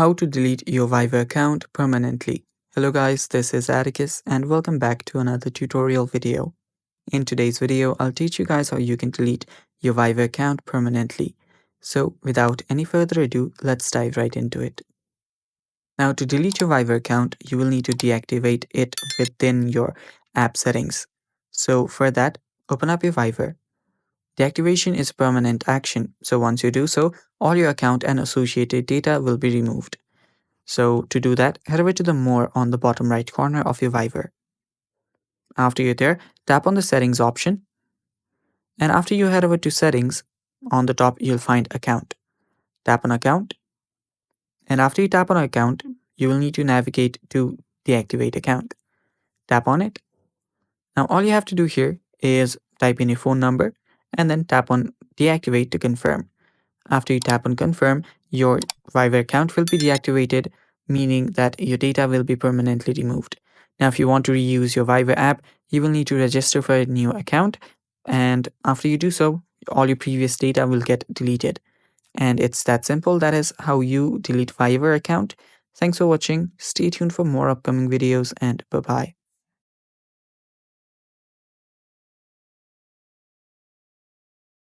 How to delete your Viber account permanently. Hello guys, this is Atticus and welcome back to another tutorial video. In today's video, I'll teach you guys how you can delete your Viber account permanently. So without any further ado, let's dive right into it. Now to delete your Viber account, you will need to deactivate it within your app settings. So for that, open up your Viber. Deactivation is a permanent action, so once you do so, all your account and associated data will be removed. So to do that, head over to the More on the bottom right corner of your Viber. After you're there, tap on the Settings option. And after you head over to Settings, on the top you'll find Account. Tap on Account. And after you tap on Account, you will need to navigate to Deactivate Account. Tap on it. Now all you have to do here is type in your phone number and then tap on Deactivate to confirm. After you tap on Confirm, your Viber account will be deactivated, meaning that your data will be permanently removed. Now, if you want to reuse your Viber app, you will need to register for a new account. And after you do so, all your previous data will get deleted. And it's that simple. That is how you delete Viber account. Thanks for watching. Stay tuned for more upcoming videos and bye-bye.